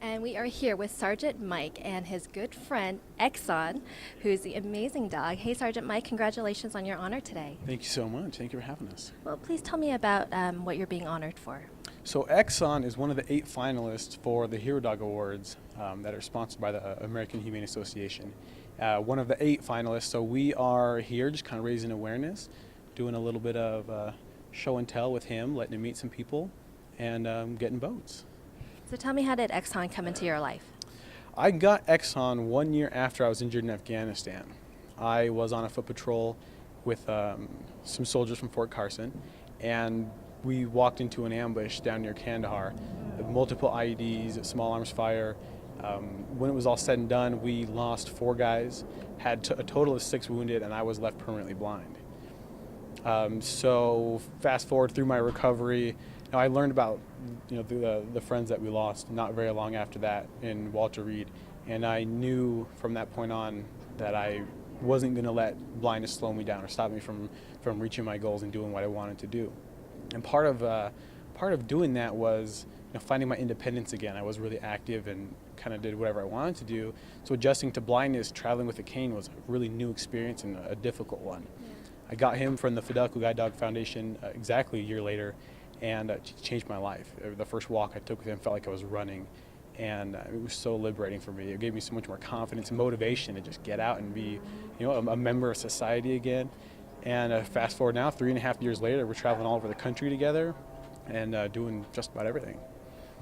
And we are here with Sergeant Mike and his good friend Xxon, who's the amazing dog. Hey, Sergeant Mike, congratulations on your honor today. Thank you so much. Thank you for having us. Well, please tell me about what you're being honored for. So Xxon is one of the 8 finalists for the Hero Dog Awards that are sponsored by the American Humane Association. One of the 8 finalists, so we are here just kind of raising awareness, doing a little bit of show and tell with him, letting him meet some people, and getting votes. So tell me, how did Xxon come into your life? I got Xxon 1 year after I was injured in Afghanistan. I was on a foot patrol with some soldiers from Fort Carson, and we walked into an ambush down near Kandahar. Multiple IEDs, small arms fire. When it was all said and done, we lost 4 guys, had a total of 6 wounded, and I was left permanently blind. So fast forward through my recovery, I learned about the friends that we lost not very long after that in Walter Reed, and I knew from that point on that I wasn't going to let blindness slow me down or stop me from reaching my goals and doing what I wanted to do. And part of doing that was finding my independence again. I was really active and kind of did whatever I wanted to do. So adjusting to blindness, traveling with a cane was a really new experience and a difficult one. Yeah. I got him from the Fidelco Guide Dog Foundation exactly a year later, and it changed my life. The first walk I took with him felt like I was running, and it was so liberating for me. It gave me so much more confidence and motivation to just get out and be a member of society again. And fast forward now, 3.5 years later, we're traveling all over the country together and doing just about everything.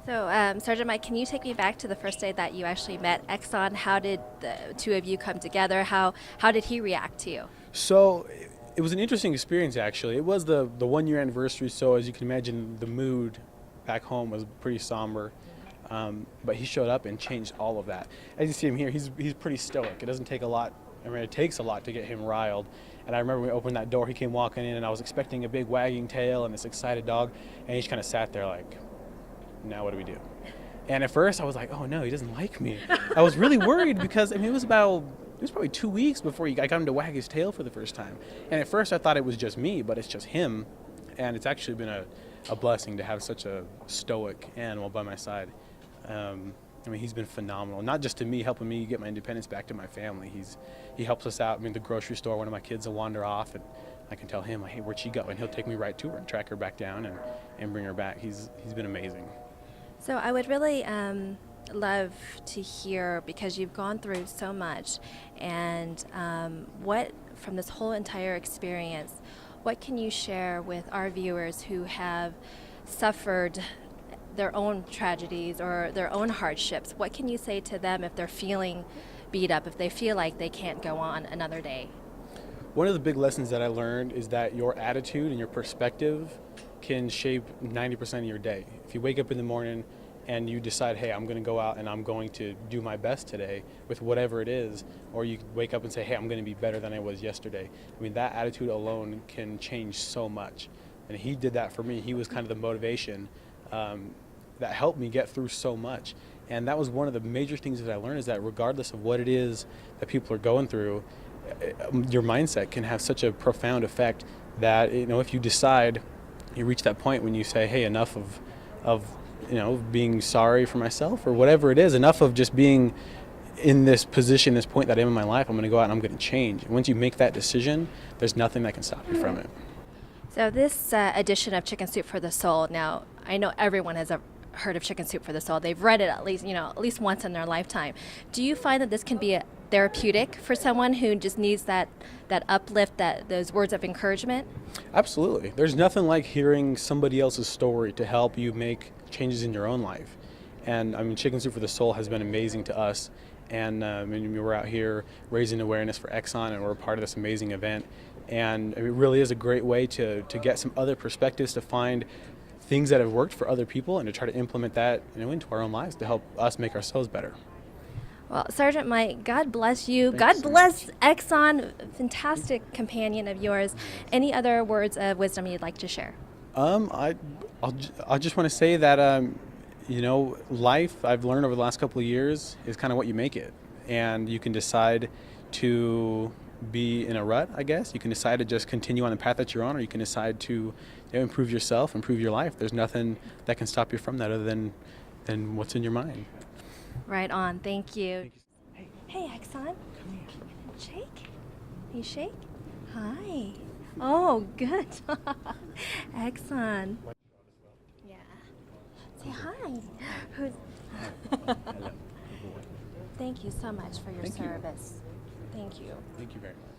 So, Sergeant Mike, can you take me back to the first day that you actually met Xxon? How did the 2 of you come together? How did he react to you? So it was an interesting experience, actually. It was the 1 year anniversary, so as you can imagine, the mood back home was pretty somber. But he showed up and changed all of that. As you see him here, he's pretty stoic. It doesn't take a lot. I mean, it takes a lot to get him riled. And I remember when we opened that door, he came walking in, and I was expecting a big wagging tail and this excited dog, and he just kind of sat there like, now what do we do? And at first I was like, oh no, he doesn't like me. I was really worried because it was probably 2 weeks before I got him to wag his tail for the first time. And at first I thought it was just me, but it's just him. And it's actually been a blessing to have such a stoic animal by my side. He's been phenomenal, not just to me, helping me get my independence back to my family. He helps us out. The grocery store, one of my kids will wander off, and I can tell him, hey, where'd she go? And he'll take me right to her and track her back down and bring her back. He's been amazing. So I would really love to hear, because you've gone through so much, and what, from this whole entire experience, what can you share with our viewers who have suffered their own tragedies or their own hardships? What can you say to them if they're feeling beat up, if they feel like they can't go on another day? One of the big lessons that I learned is that your attitude and your perspective can shape 90% of your day. If you wake up in the morning and you decide, hey, I'm going to go out and I'm going to do my best today with whatever it is, or you wake up and say, hey, I'm going to be better than I was yesterday. That attitude alone can change so much. And he did that for me. He was kind of the motivation that helped me get through so much. And that was one of the major things that I learned, is that regardless of what it is that people are going through, your mindset can have such a profound effect that, if you decide, you reach that point when you say, hey, enough of being sorry for myself or whatever it is, enough of just being in this position, this point that I am in my life, I'm going to go out and I'm going to change. And once you make that decision, there's nothing that can stop you from it. So this edition of Chicken Soup for the Soul, now I know everyone has heard of Chicken Soup for the Soul. They've read it at least once in their lifetime. Do you find that this can be therapeutic for someone who just needs that uplift, those words of encouragement? Absolutely. There's nothing like hearing somebody else's story to help you make changes in your own life. And Chicken Soup for the Soul has been amazing to us. And we're out here raising awareness for Xxon, and we're a part of this amazing event. And it really is a great way to get some other perspectives, to find things that have worked for other people, and to try to implement that into our own lives to help us make ourselves better. Well, Sergeant Mike, God bless you. Thanks God bless Xxon, fantastic companion of yours. Any other words of wisdom you'd like to share? I just want to say that life, I've learned over the last couple of years, is kind of what you make it. And you can decide to be in a rut, I guess. You can decide to just continue on the path that you're on, or you can decide to improve yourself, improve your life. There's nothing that can stop you from that other than what's in your mind. Right on. Thank you. Thank you. Hey, Hey, Xxon. come here. Shake. You shake? Hi. Oh, good. Xxon. Yeah. Say hi. Who's? Hello. Good boy. Thank you so much for your Thank you. service. Thank you. Thank you very much.